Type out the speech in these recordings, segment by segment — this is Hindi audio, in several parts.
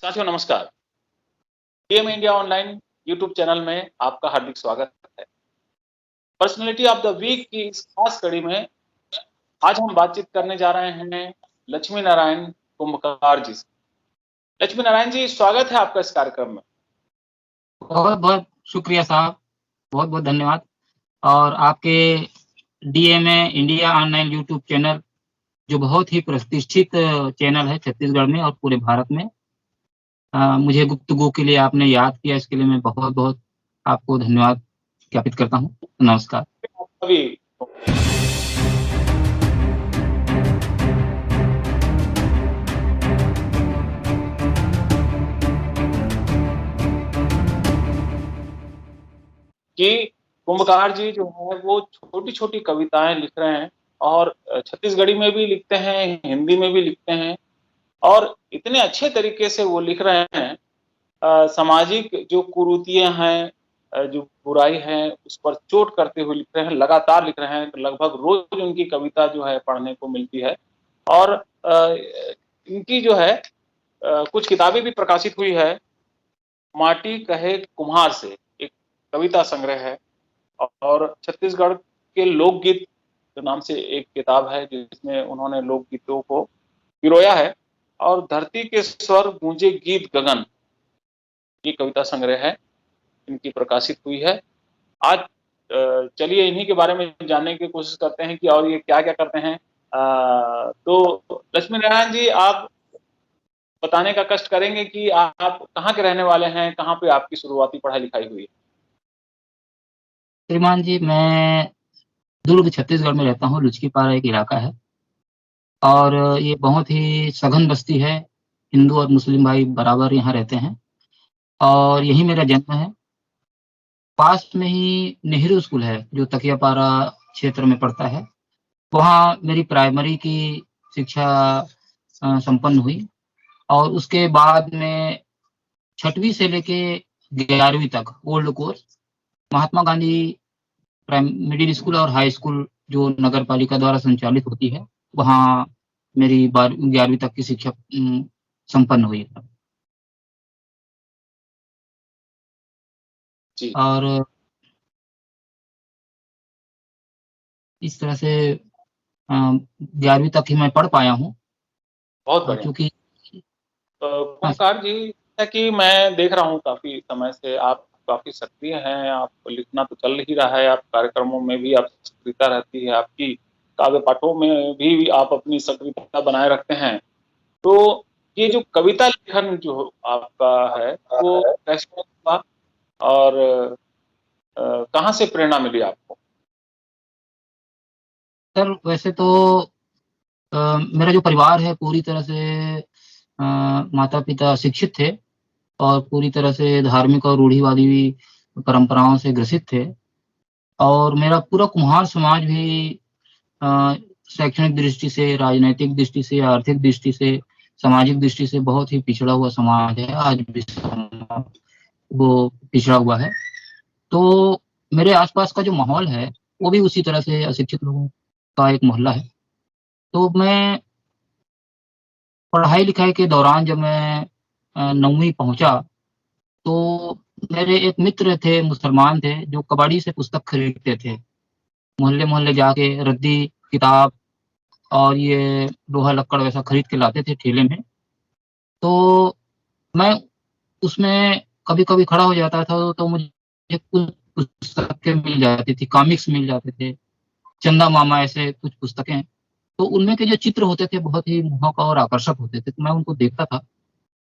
साथियों नमस्कार। DM India online YouTube channel में आपका हार्दिक स्वागत है। पर्सनैलिटी ऑफ द वीक की इस खास कड़ी में आज हम बातचीत करने जा रहे हैं लक्ष्मी नारायण कुंभकार जी से। लक्ष्मी नारायण जी, स्वागत है आपका इस कार्यक्रम में। बहुत बहुत शुक्रिया साहब, बहुत बहुत धन्यवाद। और आपके DMA India online YouTube channel जो बहुत ही प्रतिष्ठित चैनल है छत्तीसगढ़ में और पूरे भारत में, मुझे गुफ्तगू के लिए आपने याद किया, इसके लिए मैं बहुत बहुत आपको धन्यवाद ज्ञापित करता हूँ। नमस्कार। अभी कि कुंभकार जी जो है वो छोटी छोटी कविताएं लिख रहे हैं और छत्तीसगढ़ी में भी लिखते हैं, हिंदी में भी लिखते हैं और इतने अच्छे तरीके से वो लिख रहे हैं। सामाजिक जो कुरीतियां हैं, जो बुराई है उस पर चोट करते हुए लिख रहे हैं, लगातार लिख रहे हैं। लगभग रोज उनकी कविता जो है पढ़ने को मिलती है और इनकी जो है कुछ किताबें भी प्रकाशित हुई है। माटी कहे कुम्हार से एक कविता संग्रह है और छत्तीसगढ़ के लोकगीत के नाम से एक किताब है जिसमें उन्होंने लोकगीतों को पिरोया है और धरती के स्वर गूंजे गीत गगन, ये कविता संग्रह है, इनकी प्रकाशित हुई है। आज चलिए इन्हीं के बारे में जानने की कोशिश करते हैं कि और ये क्या क्या करते हैं। तो लक्ष्मी नारायण जी, आप बताने का कष्ट करेंगे कि आप कहाँ के रहने वाले हैं, कहाँ पे आपकी शुरुआती पढ़ाई लिखाई हुई है? श्रीमान जी, मैं दुर्ग छत्तीसगढ़ में रहता हूँ। लुचकीपारा एक इलाका है और ये बहुत ही सघन बस्ती है। हिंदू और मुस्लिम भाई बराबर यहाँ रहते हैं और यही मेरा जन्म है। पास में ही नेहरू स्कूल है जो तकियापारा क्षेत्र में पड़ता है। वहाँ मेरी प्राइमरी की शिक्षा संपन्न हुई और उसके बाद में 6वीं से लेके 11वीं तक old course Mahatma Gandhi middle school और हाई स्कूल जो नगर पालिका द्वारा संचालित होती है, वहाँ मेरी 11वीं तक की शिक्षा संपन्न हुई है। जी। और इस तरह से 11वीं तक ही मैं पढ़ पाया हूँ। बहुत बढ़िया। क्योंकि कुंभकार जी, जैसा कि मैं देख रहा हूँ काफी समय से आप काफी सक्रिय हैं, आप लिखना तो चल ही रहा है, आप कार्यक्रमों में भी आप सक्रियता रहती है, आपकी काव्य पाठों में भी आप अपनी सक्रियता बनाए रखते हैं। तो ये जो कविता लेखन जो आपका है वो कैसे हुआ और कहाँ से प्रेरणा मिली आपको? सर, वैसे तो मेरा जो परिवार है पूरी तरह से माता पिता शिक्षित थे और पूरी तरह से धार्मिक और रूढ़िवादी परंपराओं से ग्रसित थे। और मेरा पूरा कुम्हार समाज भी शैक्षणिक दृष्टि से, राजनैतिक दृष्टि से, आर्थिक दृष्टि से, सामाजिक दृष्टि से बहुत ही पिछड़ा हुआ समाज है। आज भी वो पिछड़ा हुआ है। तो मेरे आसपास का जो माहौल है वो भी उसी तरह से अशिक्षित लोगों का एक मोहल्ला है। तो मैं पढ़ाई लिखाई के दौरान जब मैं 9वीं पहुंचा तो मेरे एक मित्र थे, मुसलमान थे, जो कबाड़ी से पुस्तक खरीदते थे। मोहल्ले मोहल्ले जाके रद्दी, किताब और ये लोहा लक्कड़ वैसा खरीद के लाते थे ठेले में। तो मैं उसमें कभी कभी खड़ा हो जाता था तो मुझे कुछ पुस्तकें मिल जाती थी, कॉमिक्स मिल जाते थे, चंदा मामा, ऐसे कुछ पुस्तकें। तो उनमें के जो चित्र होते थे बहुत ही मोहक और आकर्षक होते थे। तो मैं उनको देखता था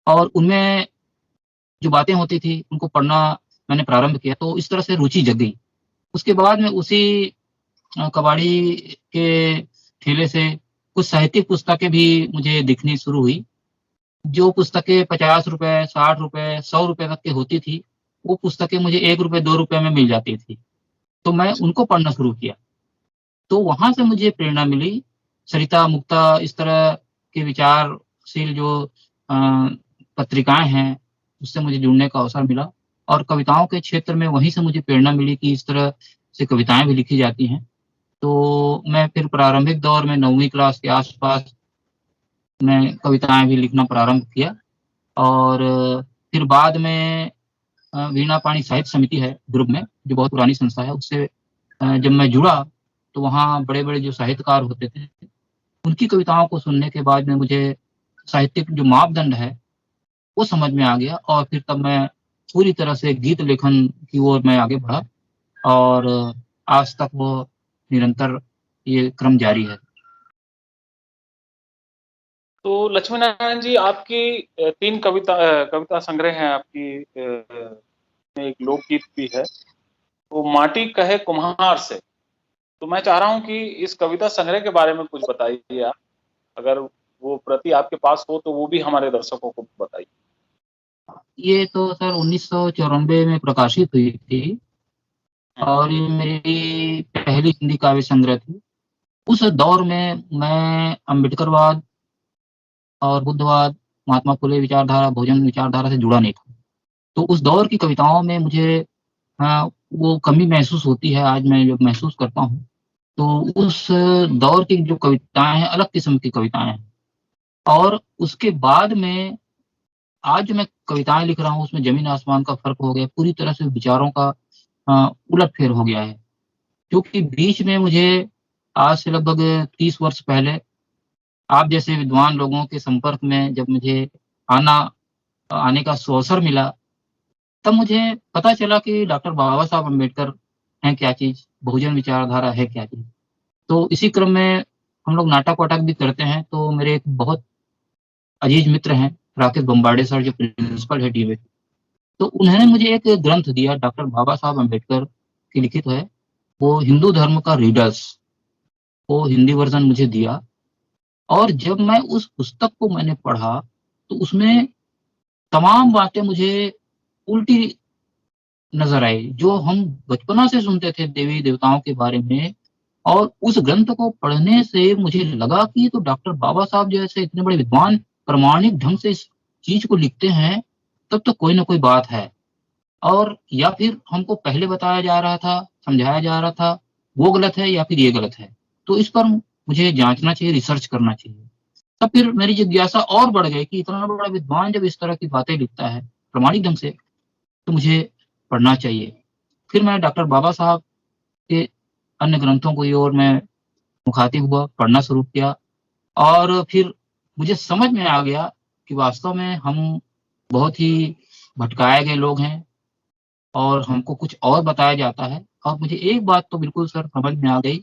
और उनमें जो बातें होती थी उनको पढ़ना मैंने प्रारंभ किया। तो इस तरह से रुचि जग गई। उसके बाद में उसी कबाड़ी के ठेले से कुछ साहित्यिक पुस्तकें भी मुझे दिखनी शुरू हुई। जो पुस्तकें 50 रुपए, 60 रुपए, 100 रुपए तक की होती थी, वो पुस्तकें मुझे 1 रुपए, 2 रुपए में मिल जाती थी। तो मैं उनको पढ़ना शुरू किया। तो वहां से मुझे प्रेरणा मिली। सरिता, मुक्ता, इस तरह के विचारशील जो पत्रिकाएं हैं उससे मुझे जुड़ने का अवसर मिला और कविताओं के क्षेत्र में वहीं से मुझे प्रेरणा मिली कि इस तरह से कविताएं भी लिखी जाती हैं। तो मैं फिर प्रारंभिक दौर में 9वीं क्लास के आसपास मैं कविताएं भी लिखना प्रारंभ किया और फिर बाद में वीणा पाणी साहित्य समिति है ग्रुप में, जो बहुत पुरानी संस्था है, उससे जब मैं जुड़ा तो वहाँ बड़े बड़े जो साहित्यकार होते थे उनकी कविताओं को सुनने के बाद में मुझे साहित्यिक जो मापदंड है वो समझ में आ गया, और फिर तब मैं पूरी तरह से गीत लेखन की ओर मैं आगे बढ़ा, और आज तक वो निरंतर ये क्रम जारी है। तो लक्ष्मी नारायण जी, आपकी तीन कविता संग्रह हैं आपकी, एक लोकगीत भी है, वो माटी कहे कुम्हार से। तो मैं चाह रहा हूं कि इस कविता संग्रह के बारे में कुछ बताइए आप, अगर वो प्रति आपके पास हो तो वो भी हमारे दर्शकों को बताइए। ये तो सर 1994 में प्रकाशित हुई थी, और ये मेरी पहली हिंदी काव्य संग्रह थी। उस दौर में मैं अम्बेडकरवाद और बुद्धवाद, महात्मा फुले विचारधारा, बहुजन विचारधारा से जुड़ा नहीं था। तो उस दौर की कविताओं में मुझे वो कमी महसूस होती है, आज मैं जब महसूस करता हूँ। तो उस दौर की जो कविताएं हैं अलग किस्म की कविताएं हैं, और उसके बाद में आज जो मैं कविताएं लिख रहा हूँ उसमें जमीन आसमान का फर्क हो गया, पूरी तरह से विचारों का उलट फेर हो गया है। क्योंकि बीच में मुझे आज से लगभग 30 वर्ष पहले आप जैसे विद्वान लोगों के संपर्क में जब मुझे आना आने का अवसर मिला, तब मुझे पता चला कि डॉक्टर बाबा साहब अम्बेडकर हैं क्या चीज, बहुजन विचारधारा है क्या चीज। तो इसी क्रम में हम लोग नाटक वाटक भी करते हैं। तो मेरे एक बहुत अजीज मित्र हैं राकेश बम्बाडे सर, जो प्रिंसिपल है डीवे, तो उन्होंने मुझे एक ग्रंथ दिया, डॉक्टर बाबा साहब अम्बेडकर की लिखित है, वो हिंदू धर्म का रीडर्स, वो हिंदी वर्जन मुझे दिया। और जब मैं उस पुस्तक को मैंने पढ़ा तो उसमें तमाम बातें मुझे उल्टी नजर आई, जो हम बचपना से सुनते थे देवी देवताओं के बारे में। और उस ग्रंथ को पढ़ने से मुझे लगा कि तो डॉक्टर बाबा साहब जैसे इतने बड़े विद्वान प्रमाणिक ढंग से इस चीज को लिखते हैं, तब तो कोई ना कोई बात है। और या फिर हमको पहले बताया जा रहा था, समझाया जा रहा था, वो गलत है, या फिर ये गलत है। तो इस पर मुझे जांचना चाहिए, रिसर्च करना चाहिए। तब फिर मेरी जिज्ञासा और बढ़ गई कि इतना बड़ा विद्वान जब इस तरह की बातें लिखता है प्रमाणिक ढंग से, तो मुझे पढ़ना चाहिए। फिर मैं डॉक्टर बाबा साहब के अन्य ग्रंथों को ओर मैं मुखातिब हुआ, पढ़ना शुरू किया, और फिर मुझे समझ में आ गया कि वास्तव में हम बहुत ही भटकाए गए लोग हैं, और हमको कुछ और बताया जाता है। और मुझे एक बात तो बिल्कुल सर समझ में आ गई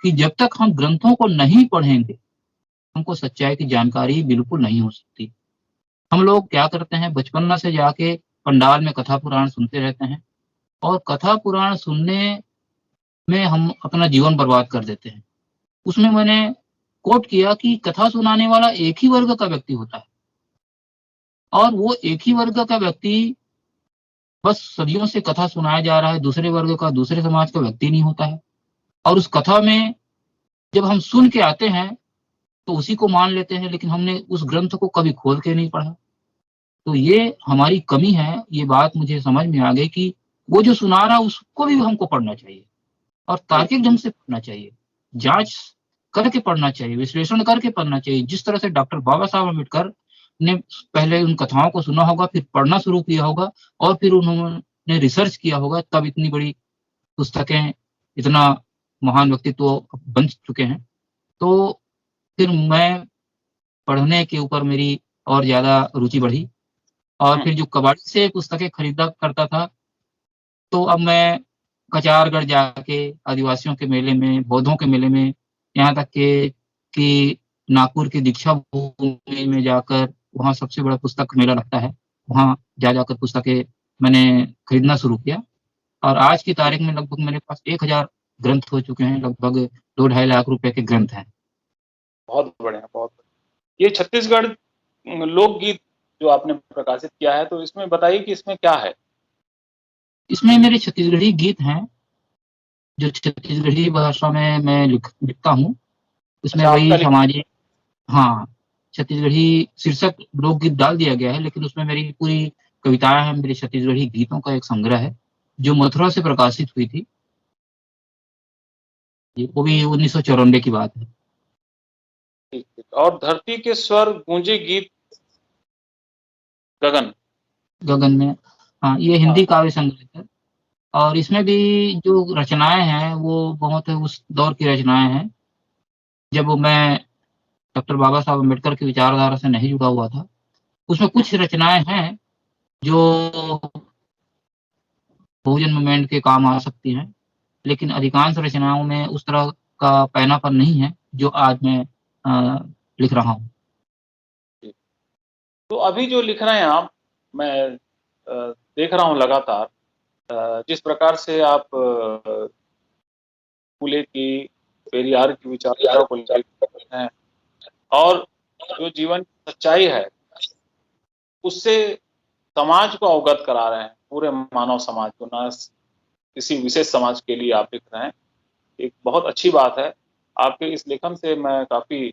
कि जब तक हम ग्रंथों को नहीं पढ़ेंगे हमको सच्चाई की जानकारी बिल्कुल नहीं हो सकती। हम लोग क्या करते हैं, बचपन से जाके पंडाल में कथा पुराण सुनते रहते हैं, और कथा पुराण सुनने में हम अपना जीवन बर्बाद कर देते हैं। उसमें मैंने कोट किया कि कथा सुनाने वाला एक ही वर्ग का व्यक्ति होता है, और वो एक ही वर्ग का व्यक्ति बस सदियों से कथा सुनाया जा रहा है, दूसरे वर्ग का, दूसरे समाज का व्यक्ति नहीं होता है। और उस कथा में जब हम सुन के आते हैं तो उसी को मान लेते हैं, लेकिन हमने उस ग्रंथ को कभी खोल के नहीं पढ़ा। तो ये हमारी कमी है। ये बात मुझे समझ में आ गई कि वो जो सुना रहा उसको भी हमको पढ़ना चाहिए, और तार्किक ढंग से पढ़ना चाहिए, जांच करके पढ़ना चाहिए, विश्लेषण करके पढ़ना चाहिए। जिस तरह से डॉक्टर बाबा साहब अम्बेडकर ने पहले उन कथाओं को सुना होगा, फिर पढ़ना शुरू किया होगा, और फिर उन्होंने रिसर्च किया होगा, तब इतनी बड़ी पुस्तकें, इतना महान व्यक्तित्व बन चुके हैं। तो फिर मैं पढ़ने के ऊपर मेरी और ज्यादा रुचि बढ़ी, और फिर जो कबाड़ी से पुस्तकें खरीदा करता था, तो अब मैं कचारगढ़ जाके आदिवासियों के मेले में, बौद्धों के मेले में, यहाँ तक के कि नागपुर की दीक्षा भूमि में जाकर, वहाँ सबसे बड़ा पुस्तक मेला लगता है, वहाँ जा जाकर पुस्तकें मैंने खरीदना शुरू किया। और आज की तारीख में लगभग मेरे पास 1000 ग्रंथ हो चुके हैं, लगभग 2-2.5 लाख रुपए के ग्रंथ हैं। बहुत बढ़िया, बहुत बढ़िया। ये छत्तीसगढ़ लोकगीत जो आपने प्रकाशित किया है, तो इसमें बताइए कि इसमें क्या है। इसमें मेरे छत्तीसगढ़ी गीत हैं, जो छत्तीसगढ़ी भाषा में मैं लिखता हूँ। उसमें अच्छा, आपका वही सामाजिक, हाँ, छत्तीसगढ़ी शीर्षक लोकगीत डाल दिया गया है, लेकिन उसमें मेरी पूरी कविताएं हैं, मेरे छत्तीसगढ़ी गीतों का एक संग्रह है, जो मथुरा से प्रकाशित हुई थी। वो भी 1994 की बात है। ठीक, ठीक। और धरती के स्वर गूंजे गीत गगन। गगन में। हाँ, ये हिंदी काव्य संग्रह है और इसमें भी जो रचनाएं हैं वो बहुत उस दौर की रचनाएं हैं जब मैं डॉक्टर बाबा साहब अम्बेडकर की विचारधारा से नहीं जुड़ा हुआ था। उसमें कुछ रचनाएं हैं जो बहुजन मूवमेंट के काम आ सकती हैं, लेकिन अधिकांश रचनाओं में उस तरह का पैनापन नहीं है जो आज मैं लिख रहा हूँ। तो अभी जो लिख रहे हैं आप, मैं देख रहा हूँ लगातार जिस प्रकार से आप फूले की, पेरियार की विचारधारा को लेकर हैं और जो जीवन की सच्चाई है उससे समाज को अवगत करा रहे हैं, पूरे मानव समाज को, ना किसी विशेष समाज के लिए आप लिख रहे हैं। एक बहुत अच्छी बात है। आपके इस लेखन से मैं काफी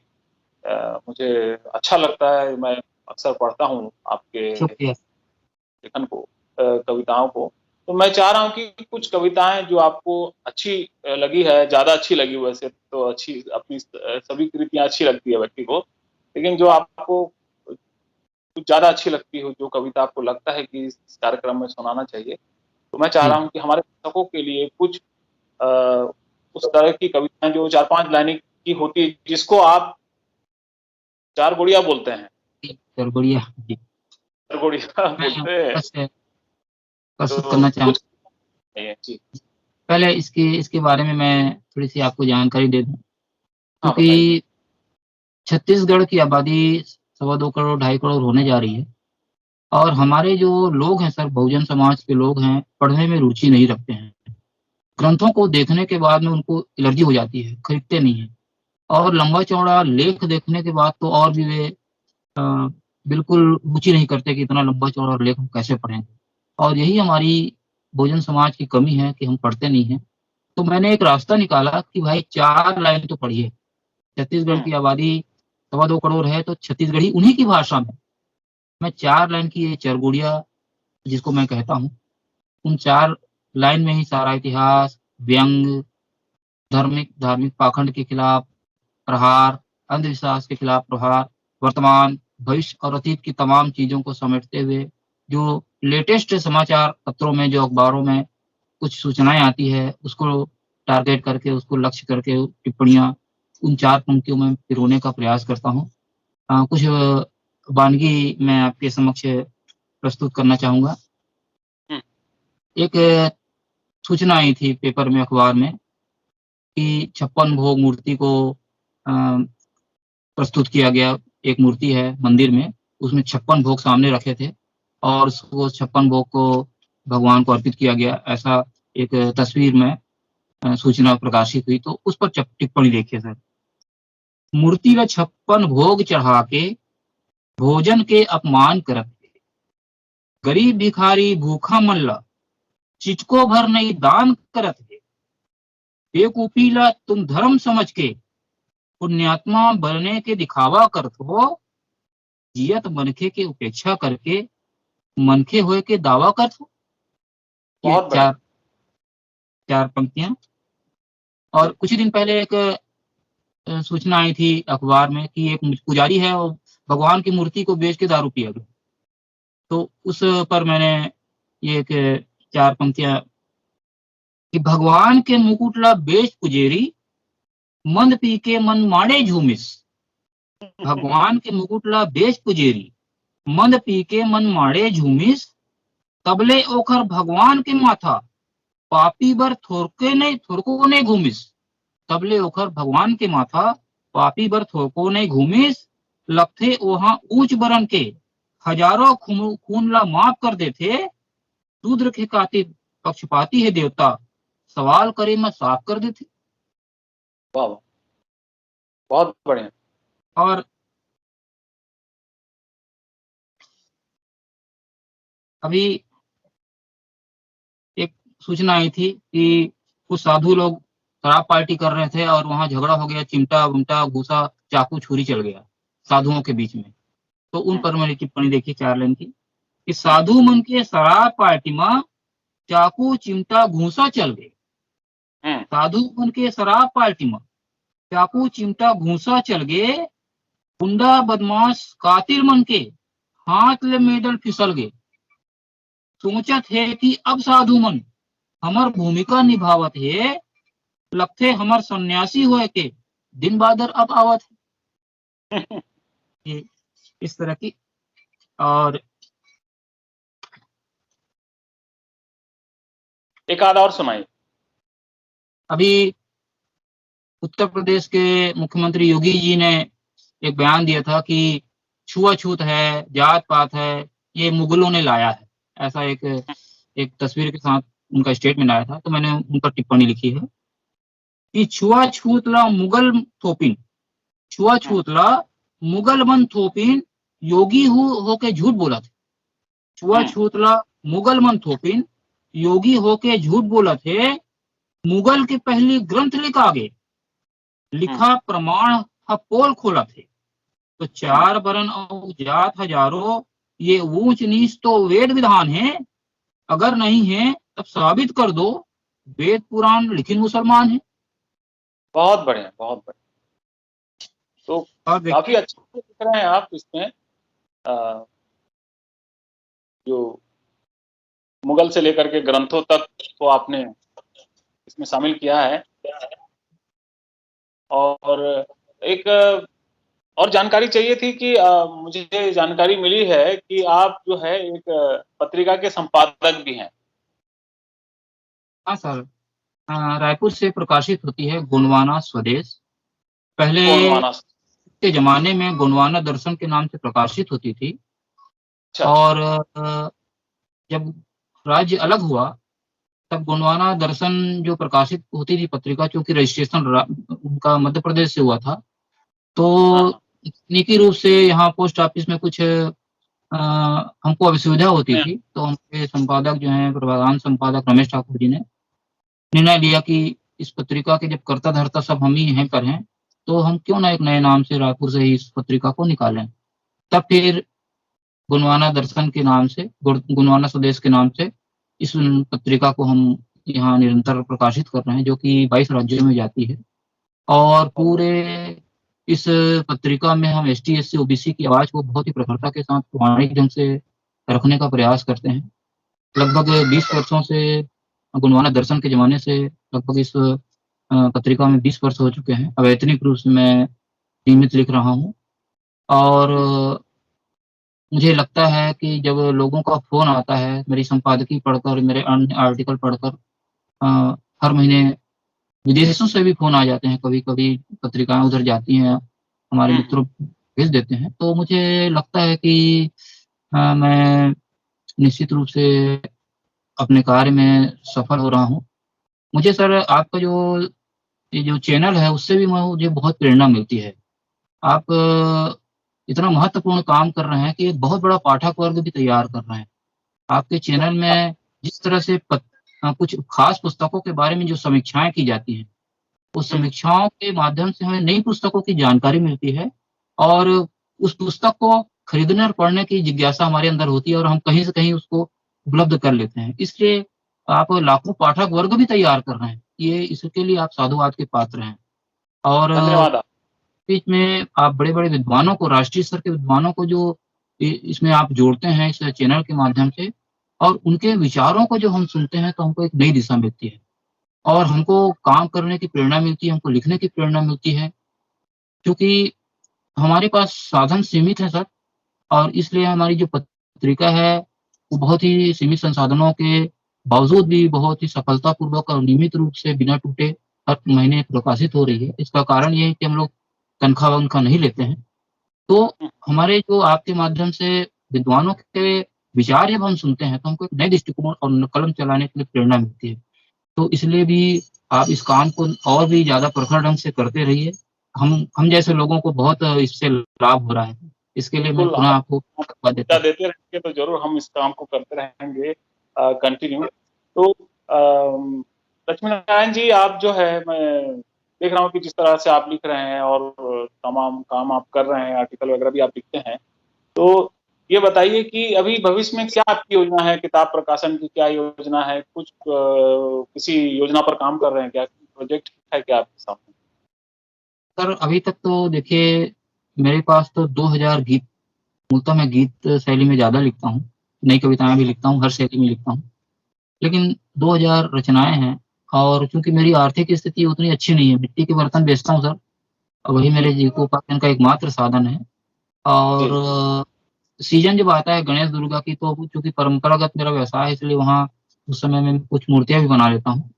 मुझे अच्छा लगता है। मैं अक्सर पढ़ता हूँ आपके लेखन को, कविताओं को। तो मैं चाह रहा हूँ कि कुछ कविताएं जो आपको अच्छी लगी है, ज्यादा अच्छी लगी, वैसे तो अच्छी अपनी सभी कृतियां अच्छी लगती है व्यक्ति को, लेकिन जो आपको कुछ ज्यादा अच्छी लगती हो, जो कविता आपको लगता है कि इस कार्यक्रम में सुनाना चाहिए, तो मैं चाह रहा हूँ कि हमारे दर्शकों के लिए कुछ उस तरह की कविताएं जो 4-5 लाइन की होती है, जिसको आप चार गुड़िया बोलते हैं। चार गुड़िया जी, चार गुड़िया बोलते हैं। प्रस्तुत करना चाहूँ जी। पहले इसके बारे में मैं थोड़ी सी आपको जानकारी दे दूं, हाँ, क्योंकि छत्तीसगढ़ की आबादी 2.25 करोड़ 2.5 करोड़ होने जा रही है और हमारे जो लोग हैं सर, बहुजन समाज के लोग हैं, पढ़ने में रुचि नहीं रखते हैं। ग्रंथों को देखने के बाद में उनको एलर्जी हो जाती है, खरीदते नहीं है। और लंबा चौड़ा लेख देखने के बाद तो और भी वे बिल्कुल रुचि नहीं करते कि इतना लंबा चौड़ा लेख हम कैसे पढ़ेंगे। और यही हमारी बहुजन समाज की कमी है कि हम पढ़ते नहीं हैं। तो मैंने एक रास्ता निकाला कि भाई 4 लाइन तो पढ़िए। छत्तीसगढ़ की आबादी 2.25 करोड़ है, तो छत्तीसगढ़ी उन्हीं की भाषा में मैं 4 लाइन की ये चरगुड़िया जिसको मैं कहता हूँ, उन 4 लाइन में ही सारा इतिहास, व्यंग, धार्मिक पाखंड के खिलाफ प्रहार, अंधविश्वास के खिलाफ प्रहार, वर्तमान, भविष्य और अतीत की तमाम चीजों को समेटते हुए जो लेटेस्ट समाचार पत्रों में, जो अखबारों में कुछ सूचनाएं आती है, उसको टारगेट करके, उसको लक्ष्य करके टिप्पणियां उन 4 पंक्तियों में पिरोने का प्रयास करता हूँ। कुछ वानगी मैं आपके समक्ष प्रस्तुत करना चाहूंगा। एक सूचना आई थी पेपर में, अखबार में, कि 56 भोग मूर्ति को प्रस्तुत किया गया। एक मूर्ति है मंदिर में, उसमें 56 भोग सामने रखे थे और उसको 56 भोग को भगवान को अर्पित किया गया, ऐसा एक तस्वीर में सूचना प्रकाशित हुई। तो उस पर टिप्पणी देखिए सर। मूर्ति में 56 भोग चढ़ा के भोजन के अपमान करत, गरीब भिखारी भूखा मल्ला चिचको भर नहीं दान करत है। बेकूफीला तुम धर्म समझ के पुण्यात्मा बनने के दिखावा करत हो, जियत मनखे के उपेक्षा करके मनखे होए के दावा करत हो। ये चार पंक्तियां। और कुछ दिन पहले एक सूचना आई थी अखबार में कि एक पुजारी है, वो भगवान की मूर्ति को बेच के दारू पिया गया। तो उस पर मैंने ये एक 4 पंक्तियां कि भगवान के मुकुटला बेच पुजेरी, मंद पी के मन माड़े झूमिस। भगवान के मुकुटला बेच पुजेरी, मंद पी के मन माड़े झूमिस। तबले ओखर भगवान के माथा, पापी बर थोरको ने घूमिस। तबले ओखर भगवान के माथा, पापी बर थोरको ने घूमिस। लगथे वहां ऊंच बरन के, हजारों खून ला माफ कर देथे। शूद्र के कातिल पक्षपाती है देवता, सवाल करे मैं साफ कर देते। वाह, बहुत बढ़िया। और अभी एक सूचना आई थी कि कुछ साधु लोग शराब पार्टी कर रहे थे और वहां झगड़ा हो गया, चिमटा वमटा घूसा चाकू छुरी चल गया साधुओं के बीच में। तो उन पर मैंने टिप्पणी देखी 4 लाइन की कि साधु मन के शराब पार्टी में चाकू चिमटा घूसा चल गए। साधु मन के शराब पार्टी में चाकू चिमटा घूसा चल गए। गुंडा बदमाश कातिल मन के हाथ ले मेडल फिसल गए, सोचत है कि अब साधु मन हमर भूमिका निभावत है, लगथे हमर सन्यासी होए के दिन बादर अब आवत है। ये इस तरह की। और एक आध और सुनाइए। अभी उत्तर प्रदेश के मुख्यमंत्री योगी जी ने एक बयान दिया था कि छुआछूत है, जात पात है, ये मुगलों ने लाया है। ऐसा एक एक तस्वीर के साथ उनका स्टेटमेंट आया था, तो मैंने उन पर टिप्पणी लिखी है कि छुआछूत ला मुगल थोपिन, छुआछूत ला मुगल मन थोपिन, योगी होके झूठ बोला थे। छुआछूत ला मुगल मन थोपिन, योगी होके झूठ बोला थे, मुगल के पहली ग्रंथ लिखा गे, लिखा प्रमाण पोल खोला थे। तो चार वर्ण और जात हजारों, ये ऊंच नीच तो वेद विधान है, अगर नहीं है तब साबित कर दो, वेद पुराण लिखित मुसलमान है। बहुत बढ़िया, बहुत बढ़िया। तो और काफी अच्छे से लिख रहे हैं आप इसमें। जो मुगल से लेकर के ग्रंथों तक को आपने इसमें शामिल किया है। और एक और जानकारी चाहिए थी कि मुझे जानकारी मिली है कि आप जो है एक पत्रिका के संपादक भी हैं। हाँ सर, रायपुर से प्रकाशित होती है गोंडवाना स्वदेश। पहले गोंडवाना। के जमाने में गोंडवाना दर्शन के नाम से प्रकाशित होती थी। अच्छा। और जब राज्य अलग हुआ तब गोंडवाना दर्शन जो प्रकाशित होती थी पत्रिका, क्योंकि रजिस्ट्रेशन उनका मध्य प्रदेश से हुआ था, हाँ, तो हाँ। तकनीकी रूप से यहाँ पोस्ट ऑफिस में कुछ हमको असुविधा होती थी, तो हमारे संपादक जो हैं, प्रधान संपादक रमेश ठाकुर जी ने निर्णय लिया कि इस पत्रिका के जब कर्ता धर्ता सब हम ही हैं पर हैं, तो हम क्यों ना एक नए नाम से रायपुर से ही इस पत्रिका को निकालें। तब फिर गुणवाना दर्शन के नाम से, गुणवाना स्वदेश के नाम से इस पत्रिका को हम यहाँ निरंतर प्रकाशित कर रहे हैं, जो कि 22 राज्यों में जाती है। और पूरे इस पत्रिका में हम एसटी एससी ओबीसी की आवाज को बहुत ही प्रखरता के साथ प्रामाणिक ढंग से रखने का प्रयास करते हैं। लगभग 20 वर्षों से, गुणवाना दर्शन के जमाने से लगभग इस पत्रिका में 20 वर्ष हो चुके हैं। अवैतनिक रूप से मैं नियमित लिख रहा हूँ। और मुझे लगता है कि जब लोगों का फोन आता है मेरी संपादकीय पढ़कर, मेरे अन्य आर्टिकल पढ़कर, अ, हर महीने विदेशों से भी फोन आ जाते हैं, कभी कभी पत्रिकाएं उधर जाती हैं, हमारे मित्रों भेज देते हैं, तो मुझे लगता है कि मैं निश्चित रूप से अपने कार्य में सफल हो रहा हूँ। मुझे सर आपका जो ये जो चैनल है उससे भी मुझे बहुत प्रेरणा मिलती है। आप इतना महत्वपूर्ण काम कर रहे हैं कि एक बहुत बड़ा पाठक वर्ग भी तैयार कर रहे हैं। आपके चैनल में जिस तरह से कुछ खास पुस्तकों के बारे में जो समीक्षाएं की जाती हैं, उस समीक्षाओं के माध्यम से हमें नई पुस्तकों की जानकारी मिलती है, और उस पुस्तक को खरीदने और पढ़ने की जिज्ञासा हमारे अंदर होती है, और हम कहीं से कहीं उसको उपलब्ध कर लेते हैं। इसलिए आप लाखों पाठक वर्ग भी तैयार कर रहे हैं, ये इसके लिए आप साधुवाद के पात्र हैं। और धन्यवाद। बीच में आप बड़े बड़े विद्वानों को, राष्ट्रीय स्तर के विद्वानों को जो इसमें आप जोड़ते हैं इस चैनल के माध्यम से, और उनके विचारों को जो हम सुनते हैं, तो हमको एक नई दिशा मिलती है, और हमको काम करने की प्रेरणा मिलती है, हमको लिखने की प्रेरणा मिलती है। क्योंकि हमारे पास साधन सीमित है सर, और इसलिए हमारी जो पत्रिका है वो बहुत ही सीमित संसाधनों के बावजूद भी बहुत ही सफलतापूर्वक और नियमित रूप से बिना टूटे हर महीने प्रकाशित हो रही है। इसका कारण ये है कि हम लोग तनख्वाह वनख्वाह नहीं लेते हैं। तो हमारे जो आपके माध्यम से विद्वानों के विचार जब हम सुनते हैं, तो हमको एक नए दृष्टिकोण और कलम चलाने के लिए प्रेरणा मिलती है। तो इसलिए भी आप इस काम को और भी ज्यादा प्रखर ढंग से करते रहिए। हम जैसे लोगों को बहुत इससे लाभ हो रहा है। इसके लिए मैं बिल्कुल, पुनः आप आपको धन्यवाद देता ऊर्जा हूँ। देते रहेंगे तो जरूर हम इस काम को करते रहेंगे कंटिन्यू। तो लक्ष्मी नारायण जी, आप जो है, मैं देख रहा हूँ कि जिस तरह से आप लिख रहे हैं और तमाम काम आप कर रहे हैं, आर्टिकल वगैरह भी आप लिखते हैं, तो ये बताइए कि अभी भविष्य में क्या आपकी योजना है? किताब प्रकाशन की क्या योजना है? कुछ किसी योजना पर काम कर रहे हैं क्या? प्रोजेक्ट है क्या आपके सामने? सर अभी तक तो देखिए, मेरे पास तो 2000 गीत मूलतः मैं गीत शैली में ज़्यादा लिखता हूँ, नई कविताएँ भी लिखता हूँ, हर शैली में लिखता हूँ। लेकिन 2000 रचनाएँ हैं और चूँकि मेरी आर्थिक स्थिति उतनी अच्छी नहीं है, मिट्टी के बर्तन बेचता हूँ सर, और वही जी, मेरे जीविकोपार्जन का एकमात्र साधन है। जी, और सीज़न जब आता है गणेश दुर्गा की, तो चूँकि परंपरागत मेरा व्यवसाय है, इसलिए वहाँ उस समय मैं कुछ मूर्तियाँ भी बना लेता हूँ।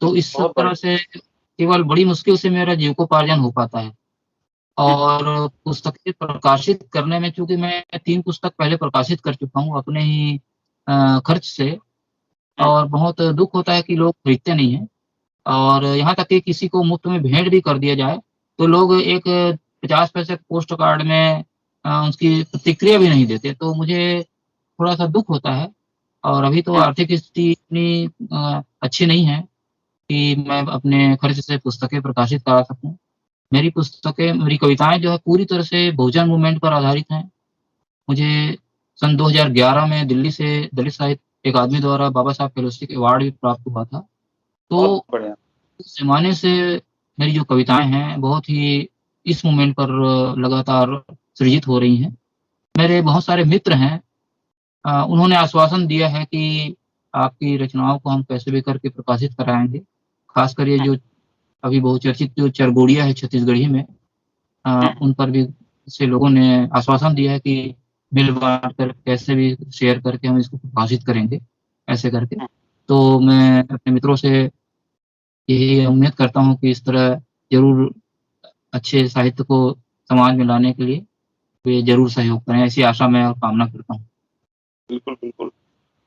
तो इस बहुत तरह बढ़िया। से केवल बड़ी मुश्किल से मेरा जीविकोपार्जन हो पाता है। हुँ, और पुस्तकें प्रकाशित करने में, चूँकि मैं 3 पुस्तक पहले प्रकाशित कर चुका हूँ अपने ही खर्च से, हुँ, और बहुत दुःख होता है कि लोग खरीदते नहीं हैं। और यहाँ तक कि किसी को मुफ़्त में भेंट भी कर दिया जाए, तो लोग एक 50 पैसे पोस्ट कार्ड में उसकी प्रतिक्रिया भी नहीं देते। तो मुझे थोड़ा-सा दुःख होता है, और अभी तो हुँ, आर्थिक स्थिति इतनी अच्छी नहीं है कि मैं अपने खर्च से पुस्तकें प्रकाशित करा सकूँ। मेरी कविताएँ जो है पूरी तरह से बहुजन मूवमेंट पर आधारित हैं। मुझे सन 2011 में दिल्ली से दलित साहित्य अकादमी द्वारा बाबा साहब फेलोशिप अवार्ड भी प्राप्त हुआ था। बहुत तो बढ़िया। उस ज़माने से मेरी जो कविताएँ हैं, बहुत ही इस मूवमेंट पर लगातार सृजित हो रही हैं। मेरे बहुत सारे मित्र हैं, उन्होंने आश्वासन दिया है कि आपकी रचनाओं को हम कैसे भी करके प्रकाशित कराएँगे। ख़ासकर ये हुँ, जो अभी बहुचर्चित जो चरगोडिया है छत्तीसगढ़ी में, हुँ, उन पर भी से लोगों ने आश्वासन दिया है कि मिल-बाँट कर कैसे भी शेयर करके हम इसको प्रकाशित करेंगे, ऐसे करके। हुँ, तो मैं अपने मित्रों से यही उम्मीद करता हूँ कि इस तरह ज़रूर अच्छे साहित्य को समाज में लाने के लिए वे ज़रूर सहयोग करें, ऐसी आशा मैं और कामना करता हूँ। बिल्कुल, बिल्कुल।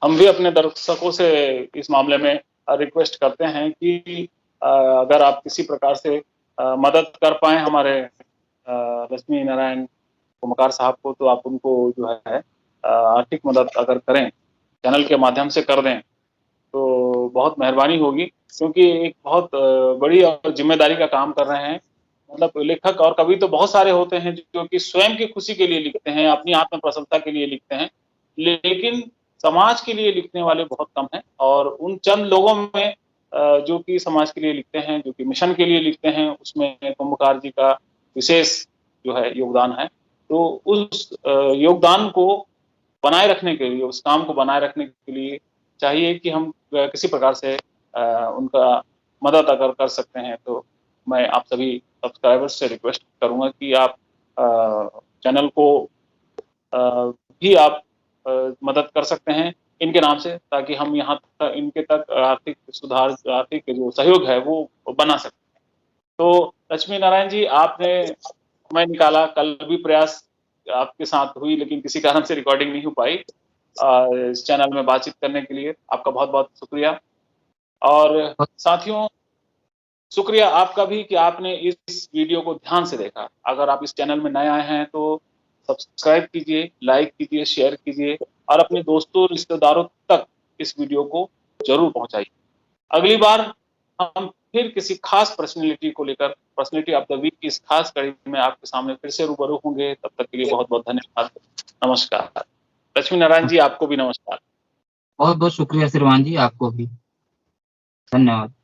हम भी अपने दर्शकों से इस मामले में रिक्वेस्ट करते हैं कि अगर आप किसी प्रकार से मदद कर पाएँ हमारे लक्ष्मी नारायण कुम्भकार साहब को, तो आप उनको जो है आर्थिक मदद अगर करें, चैनल के माध्यम से कर दें, तो बहुत मेहरबानी होगी, क्योंकि एक बहुत बड़ी और ज़िम्मेदारी का काम कर रहे हैं। मतलब लेखक और कवि तो बहुत सारे होते हैं जो कि स्वयं की खुशी के लिए लिखते हैं, अपनी आत्म प्रसन्नता के लिए लिखते हैं, लेकिन समाज के लिए लिखने वाले बहुत कम हैं, और उन चंद लोगों में जो कि समाज के लिए लिखते हैं, जो कि मिशन के लिए लिखते हैं, उसमें कुम्भकार जी का विशेष जो है योगदान है। तो उस योगदान को बनाए रखने के लिए, उस काम को बनाए रखने के लिए चाहिए कि हम किसी प्रकार से उनका मदद अगर कर सकते हैं, तो मैं आप सभी सब्सक्राइबर्स से रिक्वेस्ट करूँगा कि आप चैनल को भी आप मदद कर सकते हैं इनके नाम से, ताकि हम यहाँ तक इनके तक आर्थिक सुधार, आर्थिक जो सहयोग है वो बना सकें। तो लक्ष्मी नारायण जी, आपने समय निकाला, कल भी प्रयास आपके साथ हुई, लेकिन किसी कारण से रिकॉर्डिंग नहीं हो पाई। इस चैनल में बातचीत करने के लिए आपका बहुत-बहुत शुक्रिया। और साथियों, शुक्रिया आपका भी कि आपने इस वीडियो को ध्यान से देखा। अगर आप इस चैनल में नए आए हैं तो सब्सक्राइब कीजिए, लाइक कीजिए, शेयर कीजिए और अपने दोस्तों, रिश्तेदारों तक इस वीडियो को ज़रूर पहुँचाइए। अगली बार हम फिर किसी खास पर्सनैलिटी को लेकर, पर्सनैलिटी ऑफ द वीक की इस खास कड़ी में आपके सामने फिर से रूबरू होंगे। तब तक के लिए बहुत-बहुत धन्यवाद। नमस्कार। लक्ष्मी नारायण जी, आपको भी नमस्कार। बहुत-बहुत शुक्रिया श्रीमान जी, आपको भी। धन्यवाद।